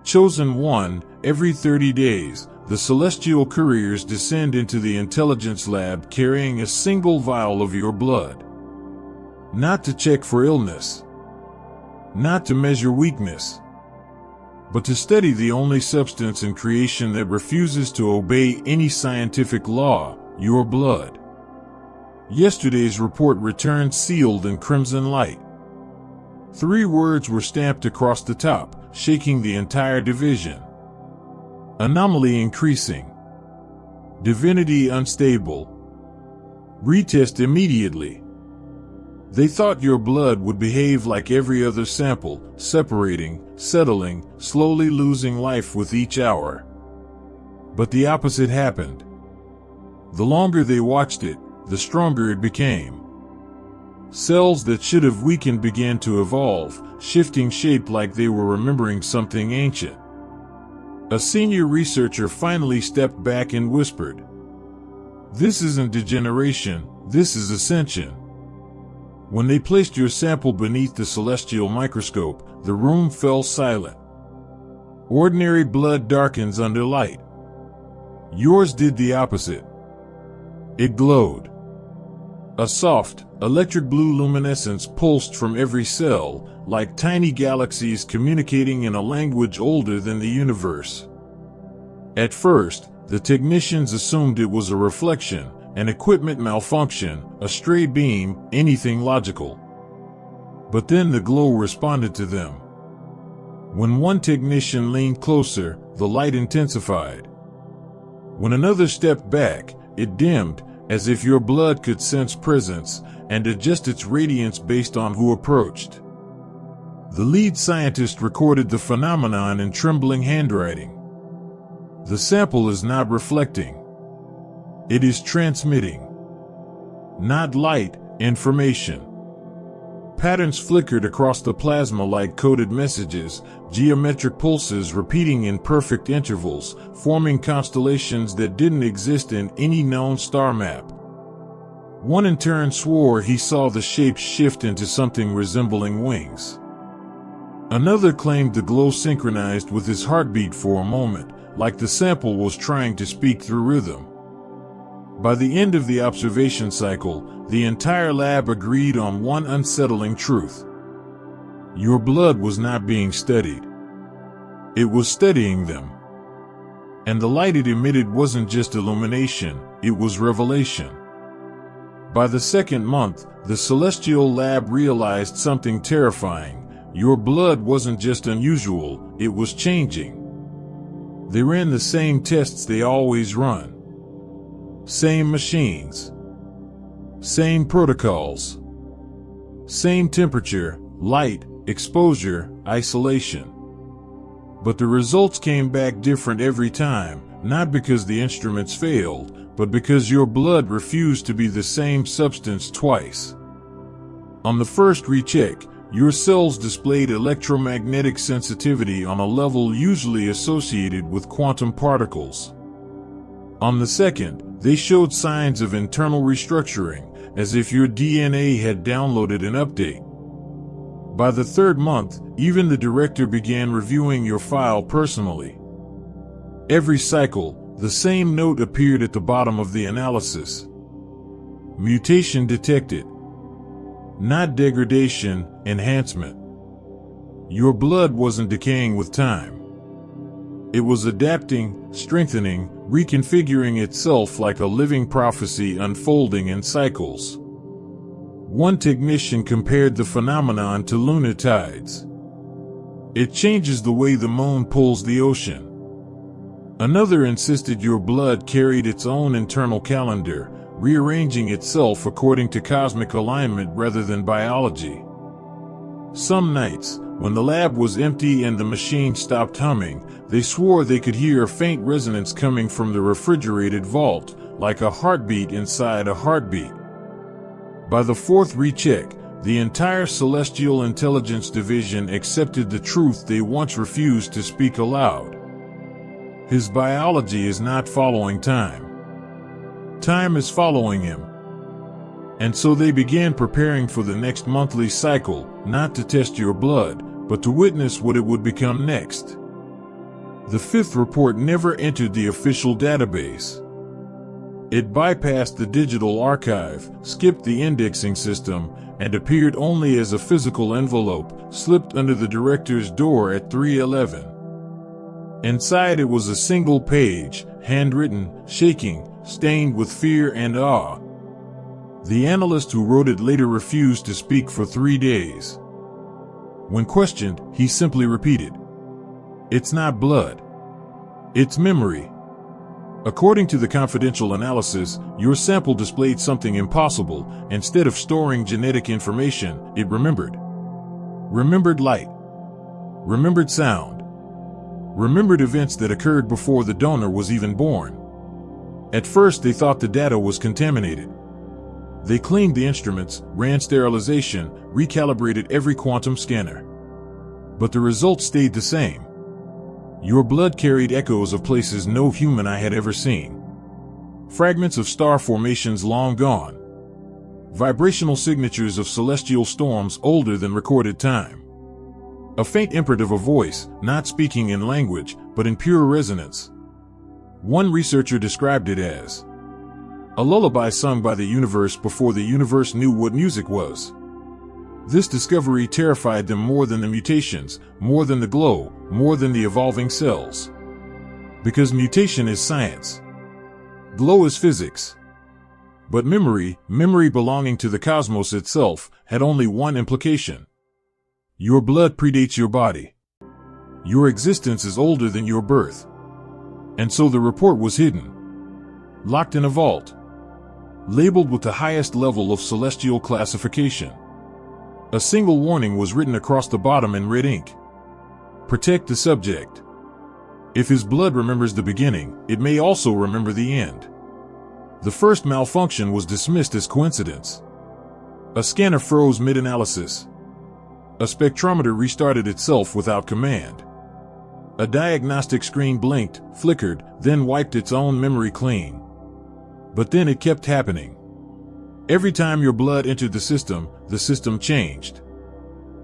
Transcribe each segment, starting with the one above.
Chosen one, every 30 days, the celestial couriers descend into the intelligence lab carrying a single vial of your blood. Not to check for illness, not to measure weakness, but to study the only substance in creation that refuses to obey any scientific law, your blood. Yesterday's report returned sealed in crimson light. 3 words were stamped across the top, shaking the entire division. Anomaly increasing. Divinity unstable. Retest immediately. They thought your blood would behave like every other sample, separating, settling, slowly losing life with each hour. But the opposite happened. The longer they watched it, the stronger it became. Cells that should have weakened began to evolve, shifting shape like they were remembering something ancient. A senior researcher finally stepped back and whispered, "This isn't degeneration, this is ascension." When they placed your sample beneath the celestial microscope, the room fell silent. Ordinary blood darkens under light. Yours did the opposite. It glowed. A soft, electric blue luminescence pulsed from every cell, like tiny galaxies communicating in a language older than the universe. At first, the technicians assumed it was a reflection, an equipment malfunction, a stray beam, anything logical. But then the glow responded to them. When one technician leaned closer, the light intensified. When another stepped back, it dimmed, as if your blood could sense presence and adjust its radiance based on who approached. The lead scientist recorded the phenomenon in trembling handwriting. The sample is not reflecting. It is transmitting. Not light, information. Patterns flickered across the plasma like coded messages, geometric pulses repeating in perfect intervals, forming constellations that didn't exist in any known star map. One in turn swore he saw the shapes shift into something resembling wings. Another claimed the glow synchronized with his heartbeat for a moment, like the sample was trying to speak through rhythm. By the end of the observation cycle, the entire lab agreed on one unsettling truth. Your blood was not being studied. It was studying them. And the light it emitted wasn't just illumination, it was revelation. By the second month, the celestial lab realized something terrifying. Your blood wasn't just unusual, it was changing. They ran the same tests they always run. Same machines. Same protocols. Same temperature, light, exposure, isolation. But the results came back different every time, not because the instruments failed, but because your blood refused to be the same substance twice. On the first recheck, your cells displayed electromagnetic sensitivity on a level usually associated with quantum particles. On the second, they showed signs of internal restructuring, as if your DNA had downloaded an update. By the third month, even the director began reviewing your file personally. Every cycle, the same note appeared at the bottom of the analysis. Mutation detected. Not degradation, enhancement. Your blood wasn't decaying with time. It was adapting, strengthening, reconfiguring itself like a living prophecy unfolding in cycles. One technician compared the phenomenon to lunar tides. It changes the way the moon pulls the ocean. Another insisted your blood carried its own internal calendar, rearranging itself according to cosmic alignment rather than biology. Some nights, when the lab was empty and the machine stopped humming, they swore they could hear a faint resonance coming from the refrigerated vault, like a heartbeat inside a heartbeat. By the fourth recheck, the entire Celestial Intelligence Division accepted the truth they once refused to speak aloud. His biology is not following time. Time is following him. And so they began preparing for the next monthly cycle, not to test your blood, but to witness what it would become next. The fifth report never entered the official database. It bypassed the digital archive, skipped the indexing system, and appeared only as a physical envelope, slipped under the director's door at 3:11. Inside it was a single page, handwritten, shaking, stained with fear and awe. The analyst who wrote it later refused to speak for 3 days. When questioned, he simply repeated, "It's not blood. It's memory." According to the confidential analysis, your sample displayed something impossible. Instead of storing genetic information, it remembered. Remembered light. Remembered sound. Remembered events that occurred before the donor was even born. At first they thought the data was contaminated. They cleaned the instruments, ran sterilization, recalibrated every quantum scanner. But the results stayed the same. Your blood carried echoes of places no human eye had ever seen. Fragments of star formations long gone. Vibrational signatures of celestial storms older than recorded time. A faint imprint of a voice, not speaking in language, but in pure resonance. One researcher described it as a lullaby sung by the universe before the universe knew what music was. This discovery terrified them more than the mutations, more than the glow, more than the evolving cells. Because mutation is science. Glow is physics. But memory belonging to the cosmos itself, had only one implication. Your blood predates your body. Your existence is older than your birth. And so the report was hidden. Locked in a vault. Labeled with the highest level of celestial classification. A single warning was written across the bottom in red ink. Protect the subject. If his blood remembers the beginning, it may also remember the end. The first malfunction was dismissed as coincidence. A scanner froze mid-analysis. A spectrometer restarted itself without command. A diagnostic screen blinked, flickered, then wiped its own memory clean. But then it kept happening. Every time your blood entered the system changed.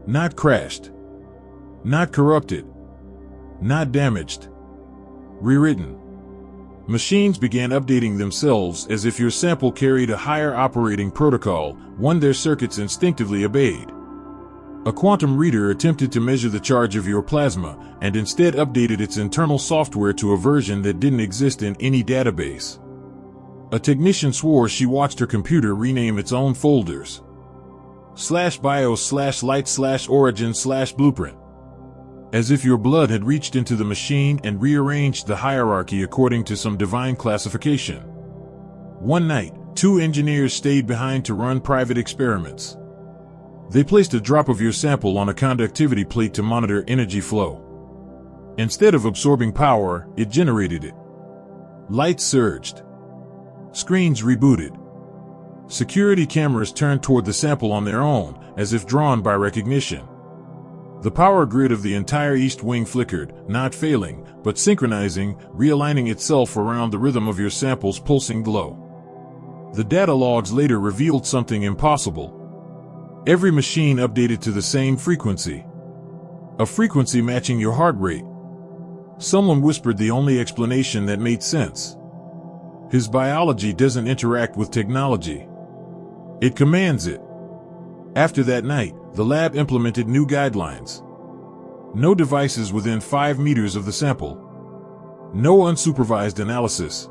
Not crashed. Not corrupted. Not damaged. Rewritten. Machines began updating themselves as if your sample carried a higher operating protocol, one their circuits instinctively obeyed. A quantum reader attempted to measure the charge of your plasma, and instead updated its internal software to a version that didn't exist in any database. A technician swore she watched her computer rename its own folders. /BIOS/light/origin/blueprint. As if your blood had reached into the machine and rearranged the hierarchy according to some divine classification. One night, 2 engineers stayed behind to run private experiments. They placed a drop of your sample on a conductivity plate to monitor energy flow. Instead of absorbing power, it generated it. Lights surged. Screens rebooted. Security cameras turned toward the sample on their own, as if drawn by recognition. The power grid of the entire east wing flickered, not failing, but synchronizing, realigning itself around the rhythm of your sample's pulsing glow. The data logs later revealed something impossible. Every machine updated to the same frequency. A frequency matching your heart rate. Someone whispered the only explanation that made sense. His biology doesn't interact with technology. It commands it. After that night, the lab implemented new guidelines. No devices within 5 meters of the sample. No unsupervised analysis.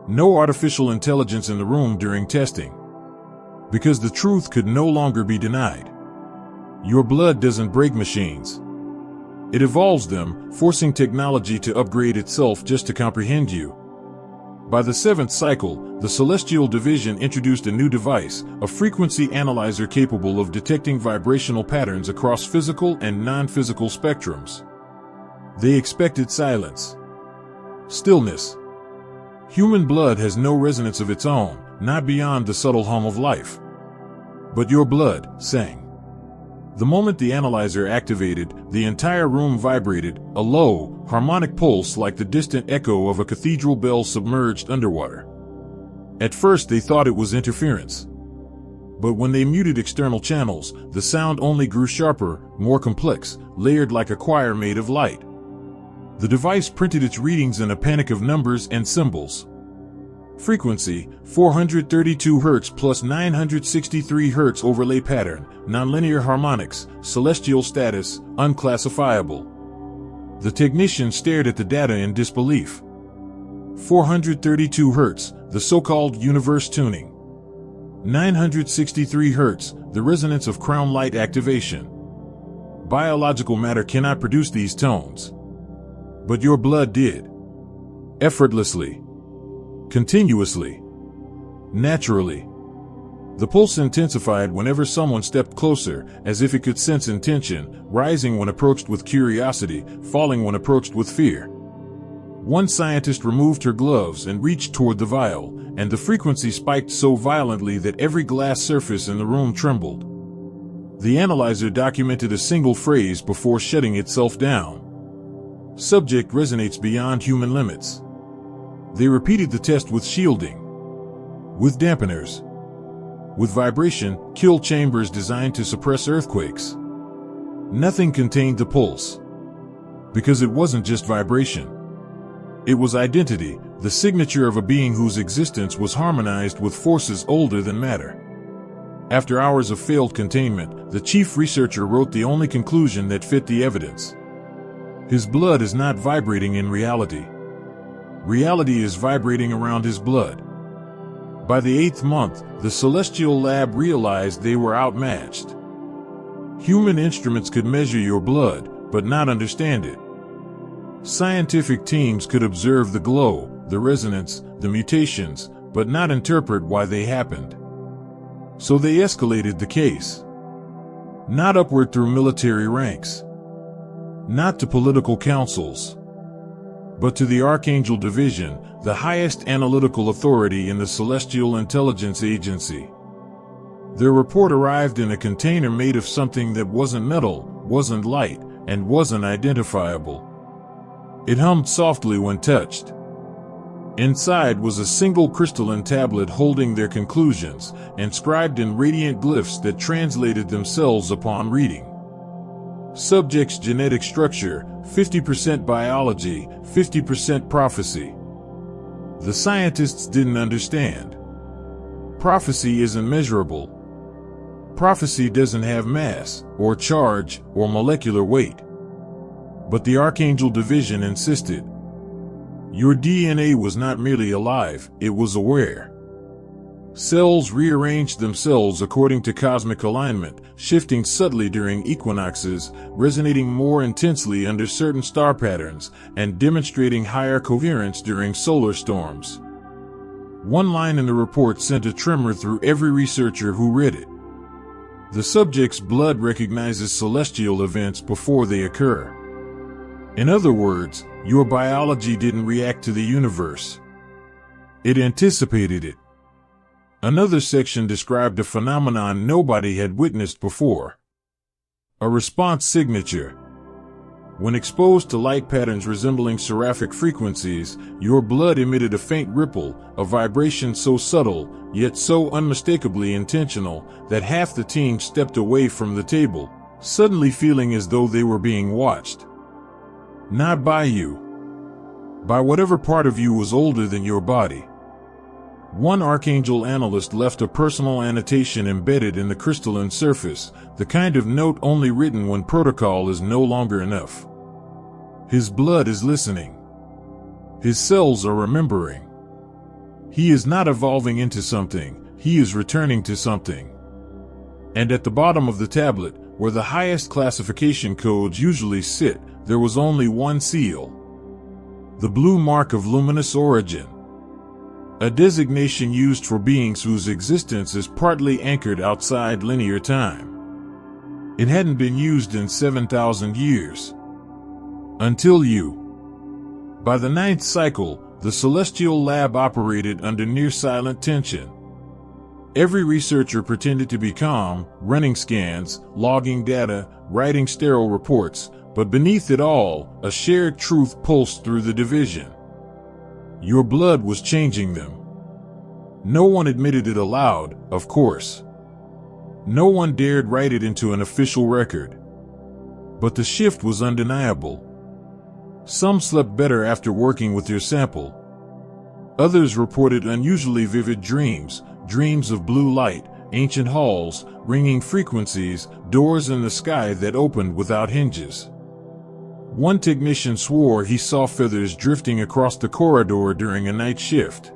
No artificial intelligence in the room during testing. Because the truth could no longer be denied. Your blood doesn't break machines. It evolves them, forcing technology to upgrade itself just to comprehend you. By the 7th cycle, the Celestial Division introduced a new device, a frequency analyzer capable of detecting vibrational patterns across physical and non-physical spectrums. They expected silence. Stillness. Human blood has no resonance of its own, not beyond the subtle hum of life. But your blood sang. The moment the analyzer activated, the entire room vibrated, a low, harmonic pulse like the distant echo of a cathedral bell submerged underwater. At first they thought it was interference. But when they muted external channels, the sound only grew sharper, more complex, layered like a choir made of light. The device printed its readings in a panic of numbers and symbols. Frequency, 432 Hz plus 963 Hz overlay pattern, nonlinear harmonics, celestial status, unclassifiable. The technician stared at the data in disbelief. 432 Hz, the so-called universe tuning. 963 Hz, the resonance of crown light activation. Biological matter cannot produce these tones. But your blood did. Effortlessly. Continuously. Naturally. The pulse intensified whenever someone stepped closer, as if it could sense intention, rising when approached with curiosity, falling when approached with fear. One scientist removed her gloves and reached toward the vial, and the frequency spiked so violently that every glass surface in the room trembled. The analyzer documented a single phrase before shutting itself down. Subject resonates beyond human limits. They repeated the test with shielding, with dampeners, with vibration, kill chambers designed to suppress earthquakes. Nothing contained the pulse. Because it wasn't just vibration. It was identity, the signature of a being whose existence was harmonized with forces older than matter. After hours of failed containment, the chief researcher wrote the only conclusion that fit the evidence. His blood is not vibrating in reality. Reality is vibrating around his blood. By the 8th month, the celestial lab realized they were outmatched. Human instruments could measure your blood, but not understand it. Scientific teams could observe the glow, the resonance, the mutations, but not interpret why they happened. So they escalated the case. Not upward through military ranks. Not to political councils. But to the Archangel Division, the highest analytical authority in the Celestial Intelligence Agency. Their report arrived in a container made of something that wasn't metal, wasn't light, and wasn't identifiable. It hummed softly when touched. Inside was a single crystalline tablet holding their conclusions, inscribed in radiant glyphs that translated themselves upon reading. Subject's genetic structure, 50% biology, 50% prophecy. The scientists didn't understand. Prophecy isn't measurable. Prophecy doesn't have mass, or charge, or molecular weight. But the Archangel Division insisted. Your DNA was not merely alive, it was aware. Cells rearranged themselves according to cosmic alignment, shifting subtly during equinoxes, resonating more intensely under certain star patterns, and demonstrating higher coherence during solar storms. One line in the report sent a tremor through every researcher who read it. The subject's blood recognizes celestial events before they occur. In other words, your biology didn't react to the universe. It anticipated it. Another section described a phenomenon nobody had witnessed before. A response signature. When exposed to light patterns resembling seraphic frequencies, your blood emitted a faint ripple, a vibration so subtle, yet so unmistakably intentional, that half the team stepped away from the table, suddenly feeling as though they were being watched. Not by you. By whatever part of you was older than your body. One Archangel analyst left a personal annotation embedded in the crystalline surface, the kind of note only written when protocol is no longer enough. His blood is listening. His cells are remembering. He is not evolving into something, he is returning to something. And at the bottom of the tablet, where the highest classification codes usually sit, there was only one seal. The blue mark of luminous origin. A designation used for beings whose existence is partly anchored outside linear time. It hadn't been used in 7,000 years. Until you. By the 9th cycle, the Celestial Lab operated under near-silent tension. Every researcher pretended to be calm, running scans, logging data, writing sterile reports, but beneath it all, a shared truth pulsed through the division. Your blood was changing them. No one admitted it aloud, of course. No one dared write it into an official record. But the shift was undeniable. Some slept better after working with your sample. Others reported unusually vivid dreams, dreams of blue light, ancient halls, ringing frequencies, doors in the sky that opened without hinges. One technician swore he saw feathers drifting across the corridor during a night shift.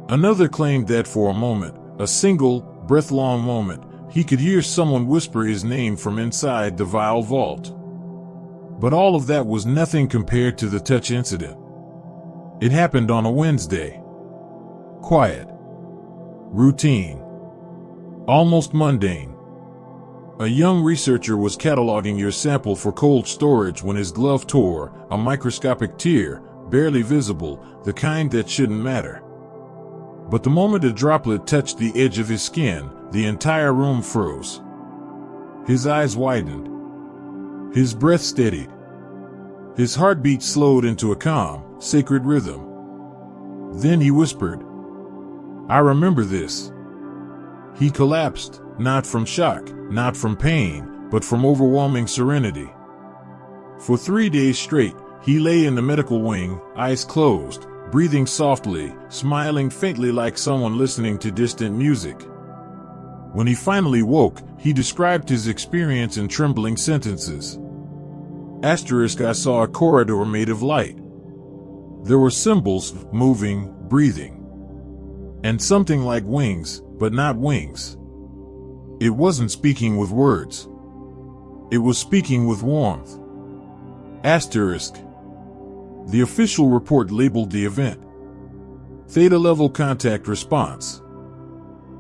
Another claimed that for a moment, a single, breath-long moment, he could hear someone whisper his name from inside the vial vault. But all of that was nothing compared to the touch incident. It happened on a Wednesday. Quiet. Routine. Almost mundane. A young researcher was cataloging your sample for cold storage when his glove tore, a microscopic tear, barely visible, the kind that shouldn't matter. But the moment a droplet touched the edge of his skin, the entire room froze. His eyes widened. His breath steadied. His heartbeat slowed into a calm, sacred rhythm. Then he whispered, "I remember this." He collapsed, not from shock, not from pain, but from overwhelming serenity. For 3 days straight, he lay in the medical wing, eyes closed, breathing softly, smiling faintly like someone listening to distant music. When he finally woke, he described his experience in trembling sentences. "I saw a corridor made of light. There were symbols, moving, breathing. And something like wings, but not wings. It wasn't speaking with words. It was speaking with warmth." The official report labeled the event Theta Level Contact Response.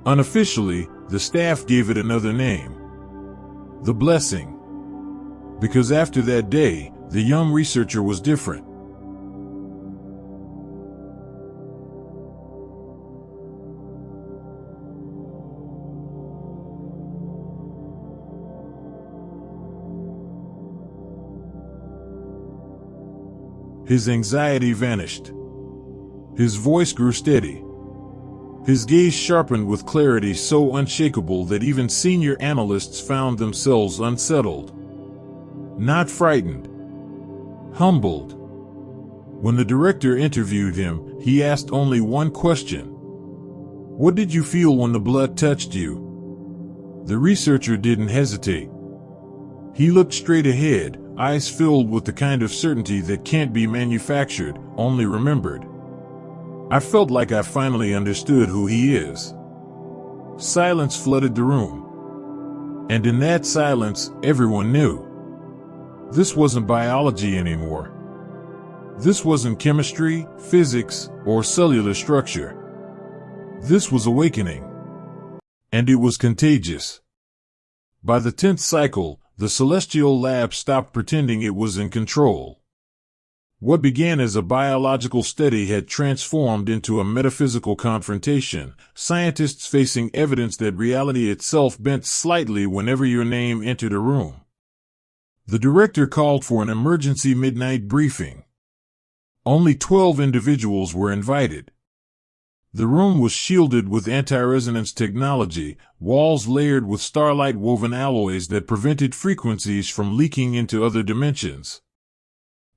Unofficially, the staff gave it another name. The Blessing. Because after that day, the young researcher was different. His anxiety vanished. His voice grew steady. His gaze sharpened with clarity so unshakable that even senior analysts found themselves unsettled. Not frightened. Humbled. When the director interviewed him, he asked only one question. "What did you feel when the blood touched you?" The researcher didn't hesitate. He looked straight ahead, eyes filled with the kind of certainty that can't be manufactured, only remembered. "I felt like I finally understood who he is." Silence flooded the room. And in that silence, everyone knew. This wasn't biology anymore. This wasn't chemistry, physics, or cellular structure. This was awakening. And it was contagious. By the 10th cycle, the celestial lab stopped pretending it was in control. What began as a biological study had transformed into a metaphysical confrontation, scientists facing evidence that reality itself bent slightly whenever your name entered a room. The director called for an emergency midnight briefing. Only 12 individuals were invited. The room was shielded with anti-resonance technology, walls layered with starlight-woven alloys that prevented frequencies from leaking into other dimensions.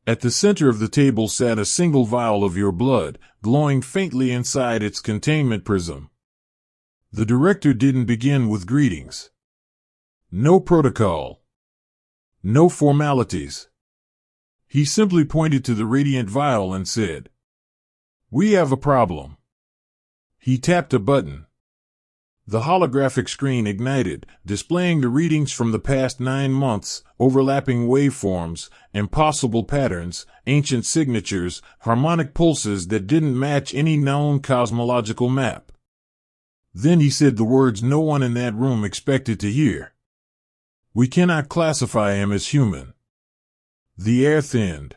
At the center of the table sat a single vial of your blood, glowing faintly inside its containment prism. The director didn't begin with greetings. No protocol. No formalities. He simply pointed to the radiant vial and said, "We have a problem." He tapped a button. The holographic screen ignited, displaying the readings from the past 9 months, overlapping waveforms, impossible patterns, ancient signatures, harmonic pulses that didn't match any known cosmological map. Then he said the words no one in that room expected to hear. "We cannot classify him as human." The air thinned.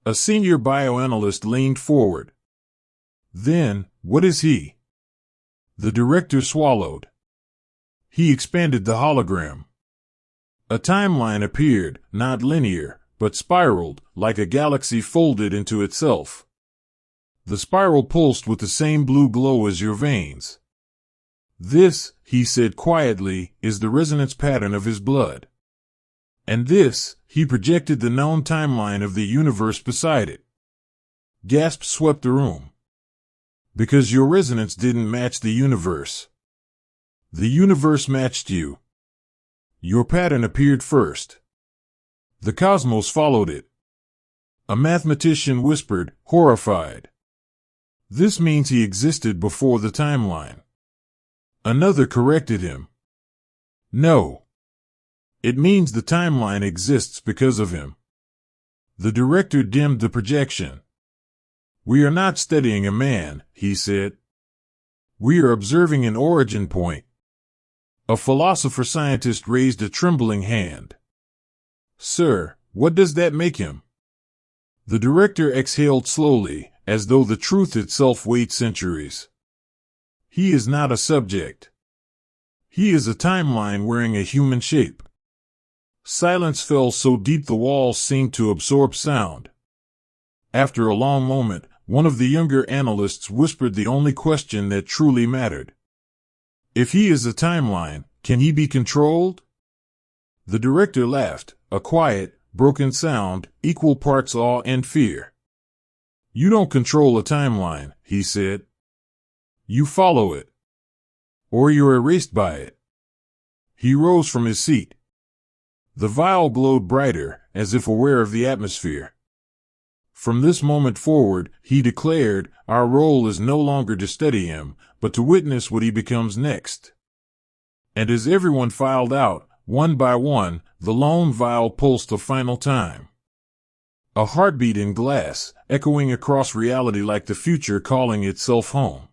A senior bioanalyst leaned forward. "Then, what is he?" The director swallowed. He expanded the hologram. A timeline appeared, not linear, but spiraled, like a galaxy folded into itself. The spiral pulsed with the same blue glow as your veins. "This," he said quietly, "is the resonance pattern of his blood." And this, he projected the known timeline of the universe beside it. Gasps swept the room. Because your resonance didn't match the universe. The universe matched you. Your pattern appeared first. The cosmos followed it. A mathematician whispered, horrified. This means he existed before the timeline. Another corrected him. No. It means the timeline exists because of him. The director dimmed the projection. We are not studying a man, he said. We are observing an origin point. A philosopher-scientist raised a trembling hand. Sir, what does that make him? The director exhaled slowly, as though the truth itself weighed centuries. He is not a subject. He is a timeline wearing a human shape. Silence fell so deep the walls seemed to absorb sound. After a long moment, one of the younger analysts whispered the only question that truly mattered. If he is a timeline, can he be controlled? The director laughed, a quiet, broken sound, equal parts awe and fear. You don't control a timeline, he said. You follow it. Or you're erased by it. He rose from his seat. The vial glowed brighter, as if aware of the atmosphere. From this moment forward, he declared, our role is no longer to study him, but to witness what he becomes next. And as everyone filed out, one by one, the lone vial pulsed a final time. A heartbeat in glass, echoing across reality like the future calling itself home.